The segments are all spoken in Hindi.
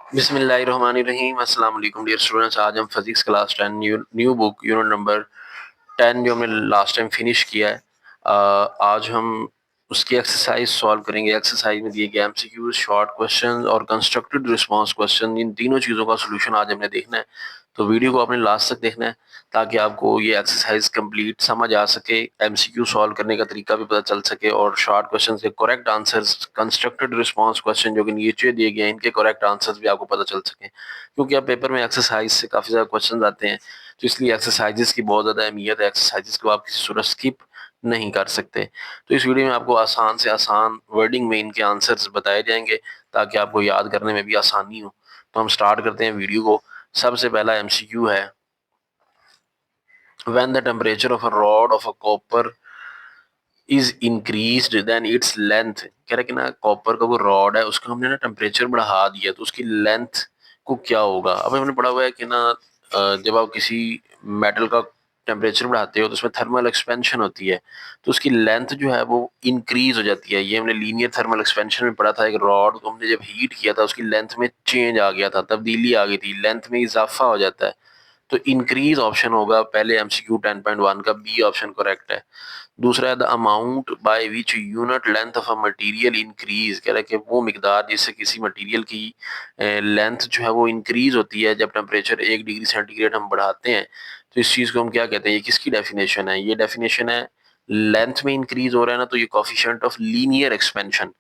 बिस्मिल्लाहिर्रहमानिर्रहीम अस्सलाम वालेकुम डियर स्टूडेंट्स। आज हम physics class 10 new book unit number 10 जो हमने लास्ट टाइम फिनिश किया है, आज हम उसकी एक्सरसाइज सॉल्व करेंगे। एक्सरसाइज में दिए गए एमसीक्यूज, शॉर्ट क्वेश्चन और कंस्ट्रक्टेड रिस्पांस क्वेश्चन, इन तीनों चीज़ों का सोल्यूशन आज हमने देखना है। तो वीडियो को आपने लास्ट तक देखना है ताकि आपको ये एक्सरसाइज कंप्लीट समझ आ सके, एमसीक्यू सॉल्व करने का तरीका भी पता चल सके और शॉर्ट क्वेश्चन के correct answers, constructed response question जो कि नीचे दिए गए हैं, इनके करेक्ट आंसर्स भी आपको पता चल सके। क्योंकि अब पेपर में एक्सरसाइज से काफ़ी ज़्यादा क्वेश्चन आते हैं, तो इसलिए एक्सरसाइजेस की बहुत ज़्यादा अहमियत है। एक्सरसाइजेस को आप किसी सूरत स्किप नहीं कर सकते। तो इस वीडियो में आपको आसान से आसान वर्डिंग में इनके आंसर्स बताए जाएंगे ताकि आपको याद करने में भी आसानी हो। तो हम स्टार्ट करते हैं वीडियो को। सबसे पहला एमसीक्यू है, when the temperature of a rod of a copper is increased then its length, कह रहे कि ना कॉपर का वो रॉड है उसका हमने ना टेम्परेचर बढ़ा दिया तो उसकी लेंथ को क्या होगा। अब हमने पढ़ा हुआ है कि ना जब आप किसी मेटल का टेम्परेचर बढ़ाते हो तो उसमें थर्मल एक्सपेंशन होती है, तो उसकी लेंथ जो है वो इंक्रीज हो जाती है। ये हमने लीनियर थर्मल एक्सपेंशन में पढ़ा था। एक रॉड को हमने जब हीट किया था उसकी लेंथ में चेंज आ गया था, तब्दीली आ गई थी, लेंथ में इजाफा हो जाता है। तो इंक्रीज ऑप्शन होगा पहले एमसीक्यू 10.1 का, बी ऑप्शन करेक्ट है। दूसरा है the amount by which unit length of a material increase, कह रहा है कि वो मिकदार जिससे किसी मटेरियल की लेंथ जो है वो इंक्रीज होती है जब टेम्परेचर 1 डिग्री सेंटीग्रेड हम बढ़ाते हैं। तो इस चीज़ को हम क्या कहते हैं, ये किसकी डेफिनेशन है? ये डेफिनेशन है लेंथ में इंक्रीज हो रहा है ना, तो ये कॉफिशिएंट ऑफ लीनियर एक्सपेंशन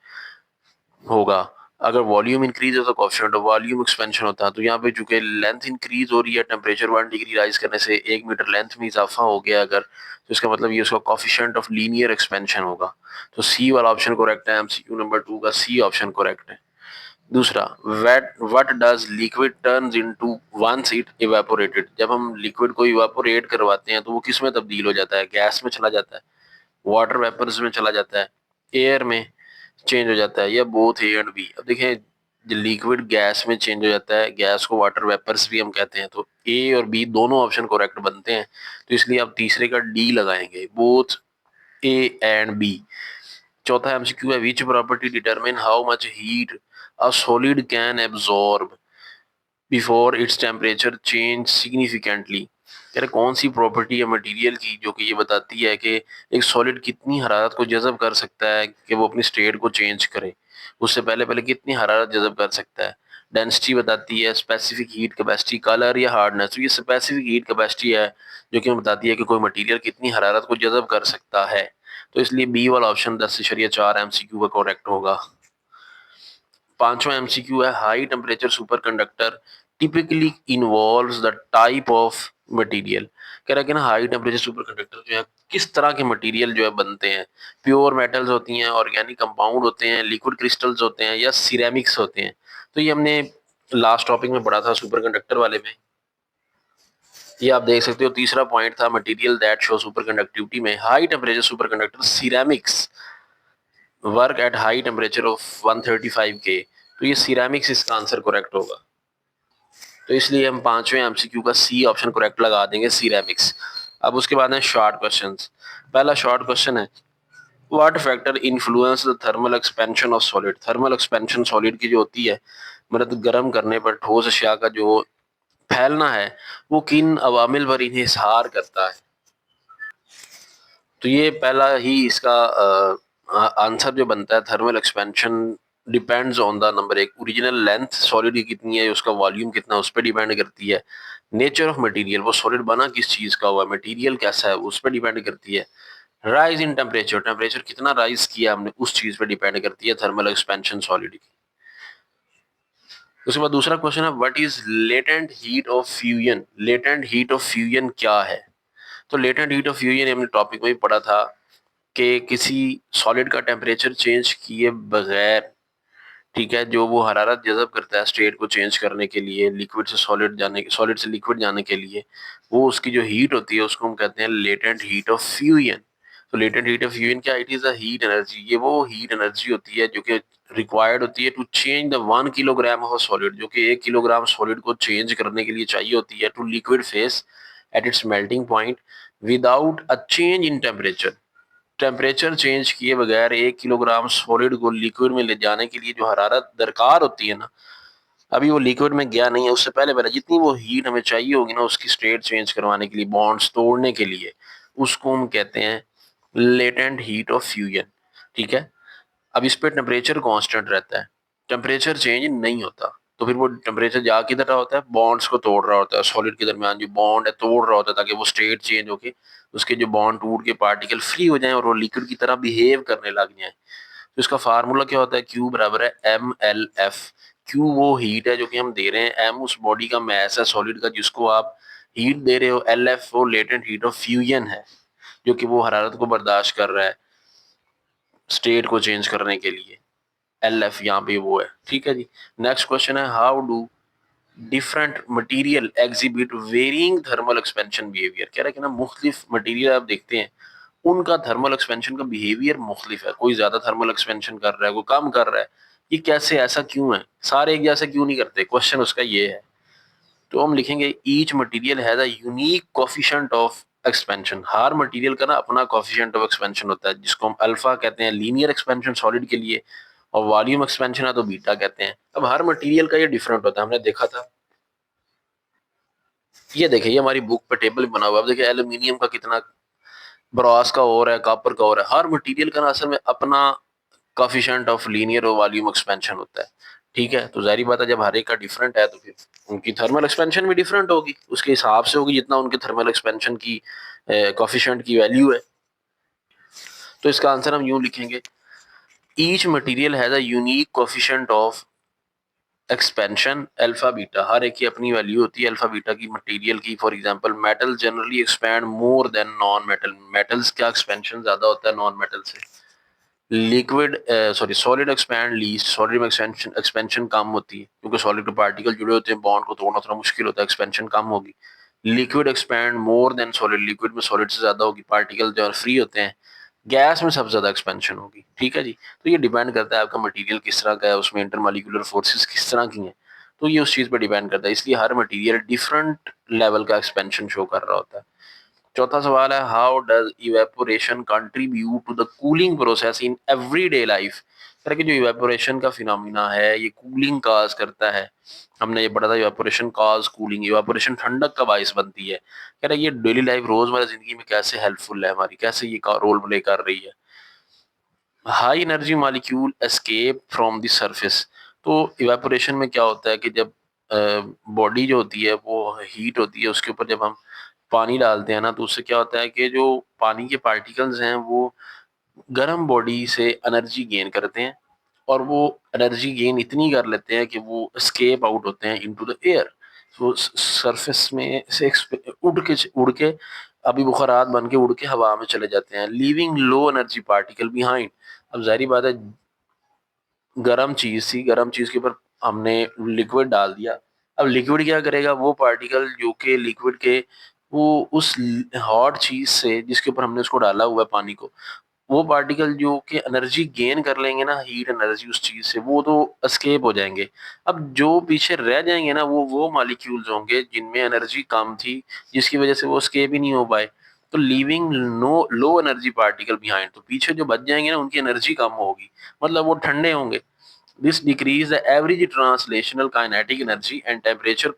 होगा। अगर वॉल्यूम इंक्रीज है तो कोएफिशिएंट ऑफ वॉल्यूम एक्सपेंशन होता है। तो यहाँ पे चूंकि लेंथ इंक्रीज हो रही है, टेम्परेचर 1 डिग्री राइज करने से 1 मीटर लेंथ में इजाफा हो गया अगर, तो इसका मतलब ये उसका कोएफिशिएंट ऑफ लीनियर एक्सपेंशन होगा। तो सी वाला ऑप्शन करेक्ट है। एमसीक्यू नंबर 2 का सी ऑप्शन करेक्ट है। दूसरा, what does liquid turns into once it evaporated, जब हम लिक्विड को इवेपोरेट करवाते हैं तो वो किस में तब्दील हो जाता है? गैस में चला जाता है, वाटर वेपर्स में चला जाता है, एयर में चेंज हो जाता है, या बोथ ए एंड बी। अब देखें, लिक्विड गैस में चेंज हो जाता है, गैस को वाटर वेपर्स भी हम कहते हैं, तो ए और बी दोनों ऑप्शन करेक्ट बनते हैं। तो इसलिए आप तीसरे का डी लगाएंगे, बोथ ए एंड बी। चौथा एमसीक्यू है, which property determine how much heat a solid can absorb before its temperature change significantly. कह रहे कौन सी प्रॉपर्टी है मटेरियल की जो कि ये बताती है कि एक सॉलिड कितनी हरारत को जज़ब कर सकता है कि वो अपनी स्टेट को चेंज करे, उससे पहले पहले कितनी हरारत जज़ब कर सकता है। डेंसिटी बताती है, स्पेसिफिक हीट कैपेसिटी, कलर या हार्डनेस। तो ये स्पेसिफिक हीट कैपेसिटी है जो कि हमें बताती है कि कोई मटेरियल कितनी हरारत को जज़ब कर सकता है। तो इसलिए बी वाला ऑप्शन 10/4 एमसीक्यू का करेक्ट होगा। पांचवा एमसीक्यू है, high temperature super conductor typically involves the type of material. कह रहा है कि ना हाई टेम्परेचर सुपर कंडक्टर जो है किस तरह के मटेरियल जो है बनते हैं। प्योर मेटल्स होती हैं, ऑर्गेनिक कंपाउंड होते हैं, लिक्विड क्रिस्टल्स होते हैं, या सिरेमिक्स होते हैं। तो ये हमने लास्ट टॉपिक में पढ़ा था सुपर कंडक्टर वाले में। ये आप देख सकते हो, तीसरा पॉइंट था material that show super conductivity में high temperature super conductor ceramics work at high temperature of 135 K. तो ये सिरेमिक्स इसका आंसर करेक्ट होगा। तो इसलिए हम पांचवें एमसीक्यू का सी ऑप्शन करेक्ट लगा देंगे, सिरेमिक्स। अब उसके बाद है शॉर्ट क्वेश्चंस। पहला शॉर्ट क्वेश्चन है, what factor influence the thermal expansion of solid. Thermal expansion solid की जो होती है, मतलब गर्म करने पर ठोस अशिया का जो फैलना है, वो किन अवामिल पर इन्हिसार करता है। तो ये पहला ही इसका आंसर जो बनता है, thermal expansion depends on the number एक, ओरिजिनल लेंथ सॉलिड की कितनी है, उसका वॉल्यूम कितना, उस पर डिपेंड करती है। नेचर ऑफ मटेरियल, वो सॉलिड बना किस चीज का हुआ है, मटेरियल कैसा है, उस पर डिपेंड करती है। राइज इन टेम्परेचर, टेम्परेचर कितना राइज किया हमने, उस चीज पे डिपेंड करती है थर्मल एक्सपेंशन सॉलिड की। उसके बाद दूसरा क्वेश्चन है, what is latent heat of fusion. Latent heat of fusion क्या है? तो लेटेंट हीट ऑफ फ्यूजन हमने टॉपिक में भी पढ़ा था कि किसी सॉलिड का टेम्परेचर चेंज किए बगैर, ठीक है, जो वो हरारत जज़ब करता है स्टेट को चेंज करने के लिए, लिक्विड से सॉलिड जाने, सॉलिड से लिक्विड जाने के लिए, वो उसकी जो हीट होती है उसको हम कहते हैं लेटेंट हीट ऑफ फ्यूजन। तो लेटेंट हीट ऑफ फ्यूजन क्या? It is a heat energy. ये वो हीट एनर्जी होती है जो कि रिक्वायर्ड होती है to change the 1 kilogram of solid, जो कि 1 किलोग्राम सॉलिड को चेंज करने के लिए चाहिए होती है, to liquid phase at its melting point without a change in temperature. Temperature change किए बगैर 1 किलोग्राम सॉलिड को लिक्विड में ले जाने के लिए जो हरारत दरकार होती है ना, अभी वो लिक्विड में गया नहीं है, उससे पहले पहले जितनी वो हीट हमें चाहिए होगी ना उसकी स्टेट चेंज करवाने के लिए, बॉन्ड्स तोड़ने के लिए, उसको हम कहते हैं लेटेंट हीट ऑफ फ्यूजन। ठीक है, अब इस पे टेम्परेचर कांस्टेंट रहता है, टेम्परेचर चेंज नहीं होता, तो फिर वो टेम्परेचर जा किधर रहा होता है, बॉन्ड्स को तोड़ रहा होता है, सॉलिड के दरमियान जो बॉन्ड है तोड़ रहा होता है, ताकि वो स्टेट चेंज होके उसके जो बॉन्ड टूट के पार्टिकल फ्री हो जाएं और वो लिक्विड की तरह बिहेव करने लग जाएं। तो इसका फार्मूला क्या होता है, क्यू बराबर है ml(F)। क्यू वो हीट है जो कि हम दे रहे हैं, एम उस बॉडी का मैस है सॉलिड का जिसको आप हीट दे रहे हो, LF वो लेटेंट हीट ऑफ फ्यूजन है जो कि वो हरारत को बर्दाश्त कर रहा है स्टेट को चेंज करने के लिए। LF यहाँ पे वो है। ठीक है जी। नेक्स्ट क्वेश्चन है, how do different material exhibit varying thermal expansion behaviour. कह रहा है कि ना मुख्तलिफ मटेरियल आप देखते हैं उनका थर्मल एक्सपेंशन का बिहेवियर मुख्तलिफ है, कोई ज्यादा थर्मल एक्सपेंशन कर रहा है, कोई कम कर रहा है, ये कैसे, ऐसा क्यों है, सारे एक जैसे क्यों नहीं करते, क्वेश्चन उसका ये है। तो हम लिखेंगे each material has a unique coefficient of expansion. Her material का ना अपना कोफिशिएंट ऑफ एक्सपेंशन होता है जिसको हम अल्फा कहते हैं लीनियर एक्सपेंशन सॉलिड के लिए, और वॉल्यूम एक्सपेंशन है तो बीटा कहते हैं। अब हर मटेरियल का ये डिफरेंट होता है, हमने देखा था, ये देखिए ये हमारी बुक पे टेबल बना हुआ है। अब देखिए एल्यूमिनियम का कितना, ब्रॉस का और है, कॉपर का और है, हर मटेरियल का ना असल में अपना कोफिशिएंट ऑफ लीनियर और वॉल्यूम एक्सपेंशन होता है। ठीक है, तो जाहिर बात है जब हर एक का डिफरेंट है तो फिर उनकी थर्मल एक्सपेंशन भी डिफरेंट होगी, उसके हिसाब से होगी जितना उनके थर्मल एक्सपेंशन की कोफिशिएंट की वैल्यू है। तो इसका आंसर हम यूं लिखेंगे, each material has a unique coefficient of expansion alpha beta. हर एक की अपनी वैल्यू होती है अल्फा बीटा की मटेरियल की। For example metal generally expand more than non metal, metals का एक्सपेंशन ज्यादा होता है नॉन मेटल से। Liquid sorry solid expand least, solid में एक्सपेंशन एक्सपेंशन कम होती है क्योंकि सॉलिड के पार्टिकल जुड़े होते हैं, बॉन्ड को तोड़ना थोड़ा मुश्किल होता है, एक्सपेंशन कम होगी। Liquid expand more then solid, liquid में सॉलिड से ज्यादा होगी, पार्टिकल जो फ्री होते हैं। गैस में सबसे ज्यादा एक्सपेंशन होगी। ठीक है जी, तो ये डिपेंड करता है आपका मटेरियल किस तरह का है, उसमें इंटरमॉलिक्यूलर फोर्सेस किस तरह की हैं, तो ये उस चीज पर डिपेंड करता है, इसलिए हर मटेरियल डिफरेंट लेवल का एक्सपेंशन शो कर रहा होता है। चौथा सवाल है, how does evaporation contribute to the cooling process in everyday life. तरह कि जो इवेपोरेशन का फिनोमिना है ये कूलिंग काज करता है, हमने ये पढ़ा था इवेपोरेशन काज कूलिंग, इवेपोरेशन ठंडक का बायस बनती है। कह रहा है ये डेली लाइफ रोजमर्रा जिंदगी में कैसे हेल्पफुल है हमारी, कैसे ये रोल प्ले कर रही है। High energy molecule escape from the surface. तो इवेपोरेशन में क्या होता है कि जब बॉडी जो होती है वो हीट होती है, उसके ऊपर जब हम पानी डालते हैं ना तो उससे क्या होता है कि जो पानी के पार्टिकल्स हैं वो गर्म बॉडी से एनर्जी गेन करते हैं, और वो एनर्जी गेन इतनी कर लेते हैं कि वो स्केप आउट होते हैं इनटू द एयर। तो सरफेस में से उड़ के अभी बुखारात बन के उड़ के हवा में चले जाते हैं, लीविंग लो एनर्जी पार्टिकल बिहाइंड। अब जाहिर बात है गरम चीज थी, गरम चीज के ऊपर हमने लिक्विड डाल दिया, अब लिक्विड क्या करेगा, वो पार्टिकल जो कि लिक्विड के वो उस हॉट चीज से जिसके ऊपर हमने उसको डाला हुआ है पानी को, वो पार्टिकल जो कि एनर्जी गेन कर लेंगे ना, हीट एनर्जी उस चीज से, वो तो एस्केप हो जाएंगे। अब जो पीछे रह जाएंगे ना वो मॉलिक्यूल्स होंगे जिनमें एनर्जी कम थी, जिसकी वजह से वो एस्केप ही नहीं हो पाए, तो leaving no low energy particle behind, तो पीछे जो बच जाएंगे ना उनकी एनर्जी कम होगी, मतलब वो ठंडे होंगे। This decrease the average translational kinetic energy and temperature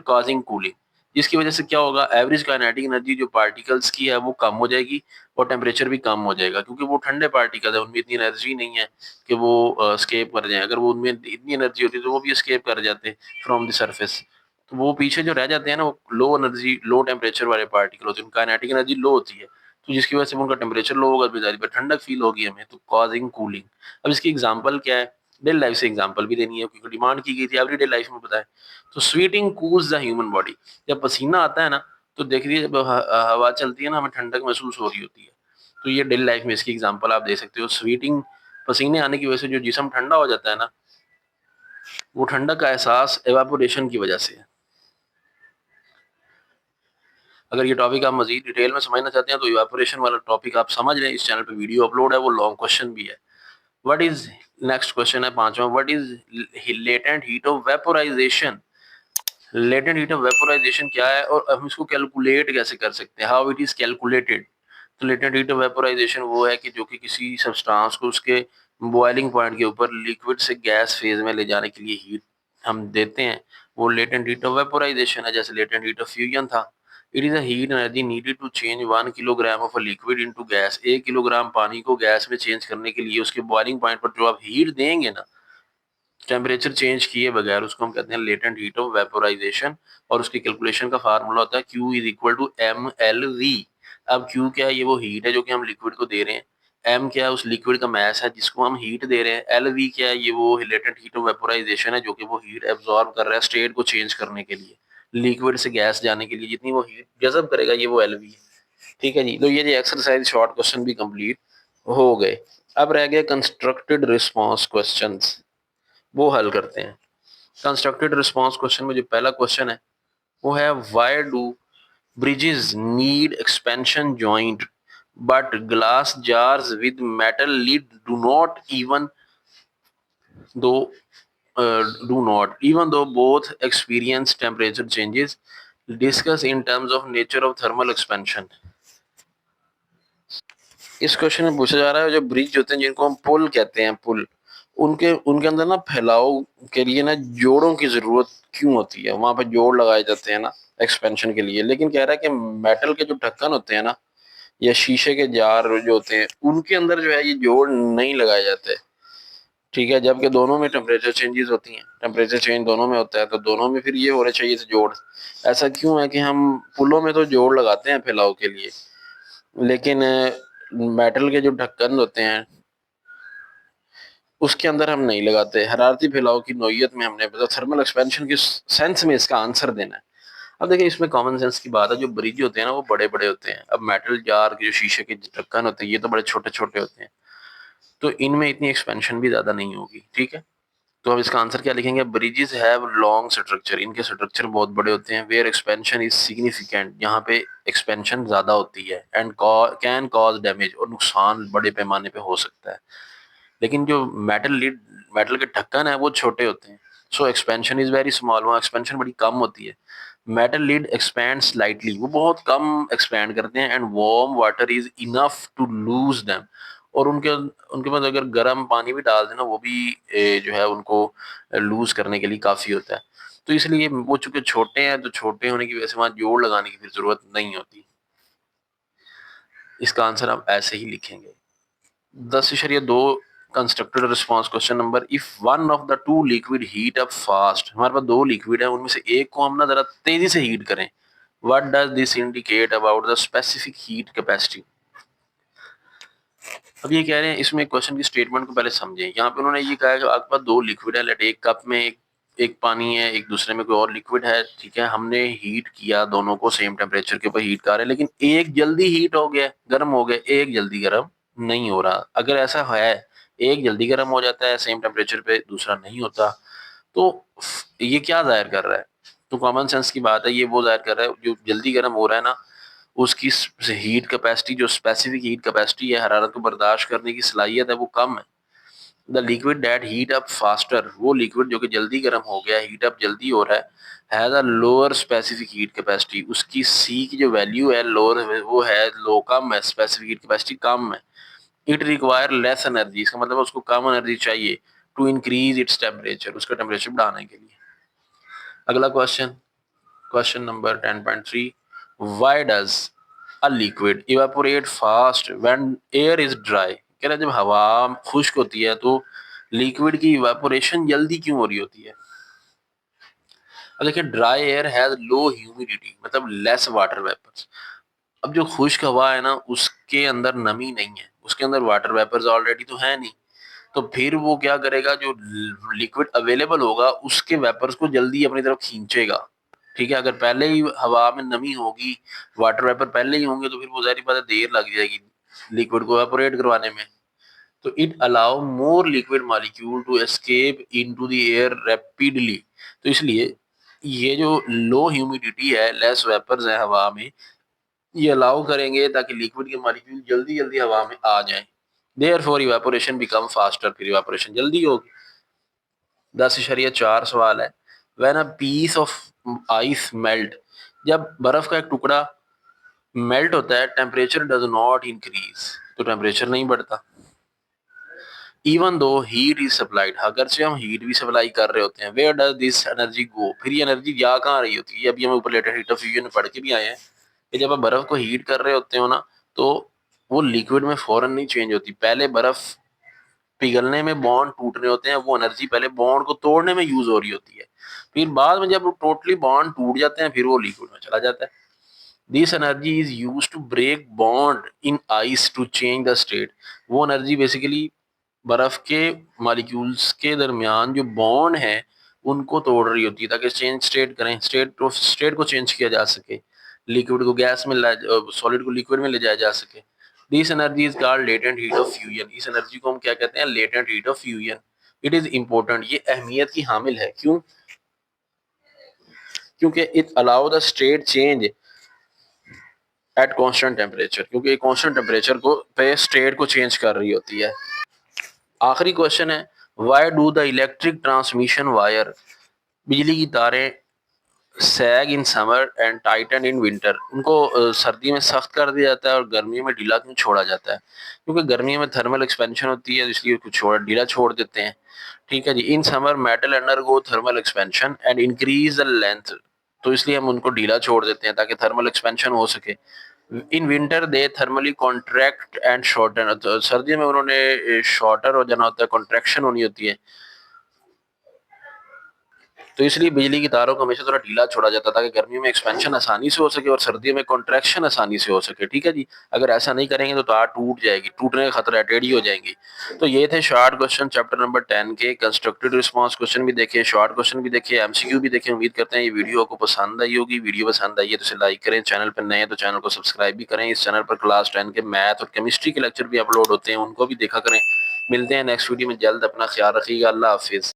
causing cooling। जिसकी वजह से क्या होगा, एवरेज काइनेटिक एनर्जी जो पार्टिकल्स की है वो कम हो जाएगी और टेम्परेचर भी कम हो जाएगा, क्योंकि वो ठंडे पार्टिकल है, उनमें इतनी एनर्जी नहीं है कि वो स्केप कर जाए। अगर वो उनमें इतनी एनर्जी होती तो वो भी स्केप कर जाते फ्रॉम द सरफेस। तो वो पीछे जो रह जाते हैं ना वो लो एनर्जी लो टेम्परेचर वाले पार्टिकल होते हैं, उनका काइनेटिक एनर्जी लो होती है, तो जिसकी वजह से उनका टेम्परेचर लो होगा, बेचारी पर ठंडक फील होगी हमें, तो कॉजिंग कूलिंग। अब इसकी एग्जांपल क्या है, डेली लाइफ से एग्जांपल भी देनी है क्योंकि डिमांड की गई थी एवरीडे लाइफ में, पता है। तो sweating cools the human body. जब पसीना आता है ना तो देख रही है, जब हवा चलती है ना हमें ठंडक महसूस हो रही होती है, तो ये डेली लाइफ में इसकी एग्जांपल आप दे सकते हो। स्वीटिंग, पसीने आने की वजह से जो जिस्म ठंडा हो जाता है ना, वो ठंडक का एहसास एवापोरेशन की वजह से है। अगर ये टॉपिक आप मजीद डिटेल में समझना चाहते हैं तो इवापोरेशन वाला टॉपिक आप समझ लें, इस चैनल पे वीडियो अपलोड है, वो लॉन्ग क्वेश्चन भी है। व्हाट इज, नेक्स्ट क्वेश्चन है पांचवा, what is latent heat of vaporisation. Latent heat of vaporisation क्या है और हम इसको कैलकुलेट कैसे कर सकते हैं, हाउ इट इज कैलकुलेटेड। तो लेटेंट हीट ऑफ वेपोराइजेशन वो है कि जो कि किसी सब्सटेंस को उसके बॉइलिंग पॉइंट के ऊपर लिक्विड से गैस फेज में ले जाने के लिए हीट हम देते हैं, वो लेटेंट हीट ऑफ वेपोराइजेशन है, जैसे लेटेंट हीट ऑफ फ्यूजन था। It is a heat energy needed to change 1 kilogram of a liquid into gas. 1 kilogram पानी को गैस में चेंज करने के लिए उसके बॉइलिंग पॉइंट पर जो आप हीट देंगे ना, टेम्परेचर चेंज किए बगैर, उसको हम कहते हैं लेटेंट हीट ऑफ वेपोराइजेशन। और उसकी कैलकुलेशन का फार्मूला होता है Q is equal to mLV। अब Q क्या है? ये वो हीट है जो कि हम लिक्विड को दे रहे हैं। M क्या है? उस लिक्विड का मास है जिसको हम हीट दे रहे हैं। LV क्या है? ये वो लेटेंट हीट ऑफ वेपोराइजेशन है जो कि वो हीट एब्जॉर्ब कर रहा है स्टेट को चेंज करने के लिए, लिक्विड से गैस जाने के लिए जितनी वो हीट जज़ब करेगा, ये वो LV है। ठीक है जी। तो ये एक्सरसाइज शॉर्ट क्वेश्चन भी कंप्लीट हो गए। अब रह गए कंस्ट्रक्टेड रिस्पॉन्स क्वेश्चंस, वो हल करते हैं। कंस्ट्रक्टेड रिस्पॉन्स क्वेश्चन में जो पहला क्वेश्चन है वो है why do bridges need expansion joint but glass jars with metal lid do not do even though both experience temperature changes, discuss in terms of nature of thermal expansion। इस क्वेश्चन में पूछा जा रहा है जो ब्रिज होते हैं जिनको हम पुल कहते हैं, पुल, उनके उनके अंदर ना फैलाव के लिए ना जोड़ों की जरूरत क्यों होती है? वहां पर जोड़ लगाए जाते हैं ना एक्सपेंशन के लिए, लेकिन कह रहा है कि मेटल के जो ढक्कन होते हैं ना या शीशे के जार जो होते हैं उनके अंदर जो है ये जोड़ नहीं लगाए जाते। ठीक है, जबकि दोनों में टेम्परेचर चेंजेस होती हैं, टेम्परेचर चेंज दोनों में होता है, तो दोनों में फिर ये होने चाहिए थे जोड़। ऐसा क्यों है कि हम पुलों में तो जोड़ लगाते हैं फैलाव के लिए, लेकिन मेटल के जो ढक्कन होते हैं उसके अंदर हम नहीं लगाते? हरारती फैलाव की नोयत में हमने मतलब थर्मल एक्सपेंशन की सेंस में इसका आंसर देना है। अब देखिए इसमें कॉमन सेंस की बात है, जो ब्रिज होते हैं ना वो बड़े बड़े होते हैं। अब मेटल जार के जो शीशे के ढक्कन होते हैं ये तो बड़े छोटे छोटे होते हैं, तो इनमें इतनी एक्सपेंशन भी ज्यादा नहीं होगी। ठीक है, तो अब इसका आंसर क्या लिखेंगे? ब्रिजेस हैव लॉन्ग स्ट्रक्चर, इनके स्ट्रक्चर बहुत बड़े होते हैं। वेयर एक्सपेंशन इज सिग्निफिकेंट, यहाँ पे एक्सपेंशन ज्यादा होती है। एंड कैन कॉज डैमेज, और नुकसान बड़े पैमाने पे हो सकता है। लेकिन जो मेटल के ढक्कन है वो छोटे होते हैं, सो एक्सपेंशन इज वेरी स्मॉल, वहाँ एक्सपेंशन बड़ी कम होती है। मेटल लिड एक्सपैंड स्लाइटली, वो बहुत कम एक्सपैंड करते हैं। And warm water is enough to loose them, और उनके उनके पास अगर गर्म पानी भी डाल देना वो भी जो है उनको लूज करने के लिए काफी होता है। तो इसलिए वो चूंकि छोटे हैं तो छोटे होने की वजह से वहां जोड़ लगाने की फिर जरूरत नहीं होती। इसका आंसर आप ऐसे ही लिखेंगे। 10.2 constructed response question number, if one of the two liquid heat up fast, हमारे पास दो लिक्विड है उनमें से एक को हम ना जरा तेजी से हीट करें, what does this indicate about the specific heat capacity. अब ये कह रहे हैं, इसमें क्वेश्चन की स्टेटमेंट को पहले समझें। यहाँ पे उन्होंने ये कहा है कि आपके पास दो लिक्विड है, लेट एक कप में एक पानी है, एक दूसरे में कोई और लिक्विड है। ठीक है, हमने हीट किया, दोनों को सेम टेम्परेचर के ऊपर हीट कर रहे हैं, लेकिन एक जल्दी हीट हो गया, गर्म हो गया, एक जल्दी गर्म नहीं हो रहा। अगर ऐसा है, एक जल्दी गर्म हो जाता है सेम टेम्परेचर पे, दूसरा नहीं होता, तो ये क्या जाहिर कर रहा है? तो कॉमन सेंस की बात है, ये वो जाहिर कर रहा है जो जल्दी गर्म हो रहा है ना उसकी हीट कैपेसिटी, जो स्पेसिफिक हीट कैपेसिटी है, हरारत को बर्दाश्त करने की सलाहियत है, वो कम है। The liquid that heat up faster, वो लिक्विड जो कि जल्दी गर्म हो गया, हीट अप जल्दी हो रहा है a lower specific heat capacity, उसकी सी की जो वैल्यू है लोअर, वो है लो, कम है, स्पेसिफिक हीट कैपेसिटी कम है। इट रिक्वायर लेस एनर्जी, इसका मतलब उसको कम एनर्जी चाहिए टू इंक्रीज इट्स टेम्परेचर, उसका टेम्परेचर बढ़ाने के लिए। अगला question, question number 10.3, why does a liquid evaporate fast when air is dry. कह रहा है जब हवा खुश्क होती है तो लिक्विड की इवेपोरेशन जल्दी क्यों हो रही होती है? अब देखिए dry air has low humidity, मतलब लेस वाटर वेपर्स। अब जो खुश्क हवा है ना उसके अंदर नमी नहीं है, उसके अंदर वाटर वेपर्स ऑलरेडी तो है नहीं, तो फिर वो क्या करेगा, जो लिक्विड अवेलेबल होगा उसके वेपर्स को जल्दी अपनी तरफ खींचेगा। ठीक है, अगर पहले ही हवा में नमी होगी, वाटर वेपर पहले ही होंगे, तो फिर वो जाहिर बात है देर लग जाएगी लिक्विड को एवापोरेट करवाने में। तो it allow more liquid molecule to escape into the air rapidly. तो इसलिए ये जो लो ह्यूमिडिटी है, लेस वेपर्स है हवा में, ये अलाउ करेंगे ताकि लिक्विड के मॉलिक्यूल जल्दी जल्दी हवा में आ जाएं। देयरफॉर इवेपोरेशन बिकम फास्टर, फिर इवेपोरेशन जल्दी होगी। 10.4 सवाल है, when a piece of ice melt, जब बर्फ का एक टुकड़ा मेल्ट होता है, टेम्परेचर डज नॉट इंक्रीज, तो टेम्परेचर नहीं बढ़ता। Even though heat is supplied, अगर से हम हीट भी सप्लाई कर रहे होते हैं, वेयर डज दिस एनर्जी गो, फिर ये एनर्जी जा कहाँ रही होती है। ये अभी हम ऊपर लेटेस्ट हीट ऑफ फ्यूजन में पढ़ के भी आए हैं कि जब आप बर्फ को हीट कर रहे होते हो ना, तो वो लिक्विड में फौरन नहीं चेंज होती, पहले बर्फ पिघलने में बॉन्ड टूटने होते हैं, वो एनर्जी पहले बॉन्ड को तोड़ने में यूज हो रही होती है, फिर बाद में जब टोटली बॉन्ड टूट जाते हैं फिर वो लिक्विड में चला जाता है। This energy is use to break bond in ice to change the state, वो एनर्जी बेसिकली बर्फ के मॉलिक्यूल्स के दरमियान जो बॉन्ड है उनको तोड़ रही होती है ताकि चेंज स्टेट करें, स्टेट को चेंज किया जा सके, लिक्विड को गैस में सॉलिड को लिक्विड में ले जाया जा सके। This energy is called latent heat of fusion, इस एनर्जी को हम क्या कहते हैं, latent heat of fusion. It is important, ये अहमियत की हामिल है, क्यों, क्योंकि it allow the state change at constant temperature, क्योंकि कांस्टेंट टेम्परेचर को पे स्टेट को चेंज कर रही होती है। आखिरी क्वेश्चन है, why do the electric transmission wire, बिजली की तारें sag in summer and tighten in winter, उनको सर्दी में सख्त कर दिया जाता है और गर्मियों में ढीला क्यों छोड़ा जाता है, क्योंकि गर्मियों में थर्मल एक्सपेंशन होती है इसलिए कुछ ढीला छोड़ देते हैं। ठीक है जी, in summer metal undergo thermal expansion and increase the length, तो इसलिए हम उनको ढीला छोड़ देते हैं ताकि थर्मल एक्सपेंशन हो सके। In winter they thermally contract and shorten, तो सर्दियों में उन्होंने शॉर्टर हो जाना होता है, कॉन्ट्रैक्शन होनी होती है, तो इसलिए बिजली की तारों को हमेशा थोड़ा ढीला छोड़ा जाता है ताकि गर्मियों में एक्सपेंशन आसानी से हो सके और सर्दियों में कॉन्ट्रैक्शन आसानी से हो सके। ठीक है जी, अगर ऐसा नहीं करेंगे तो तार टूट जाएगी, टूटने का खतरा है, टेढ़ी हो जाएंगी। तो ये थे शॉर्ट क्वेश्चन चैप्टर नंबर 10 के। कंस्ट्रक्टेड रिस्पांस क्वेश्चन भी देखे, शॉर्ट क्वेश्चन भी देखे, एमसीक्यू भी देखे। उम्मीद करते हैं ये वीडियो आपको पसंद आई होगी। वीडियो पसंद आई है तो इसे लाइक करें, चैनल पर नए हैं तो चैनल को सब्सक्राइब भी करें। इस चैनल पर क्लास 10 के मैथ और केमिस्ट्री के लेक्चर भी अपलोड होते हैं, उनको भी देखा करें। मिलते हैं नेक्स्ट वीडियो में जल्द, अपना ख्याल रखिएगा, अल्लाह हाफिज।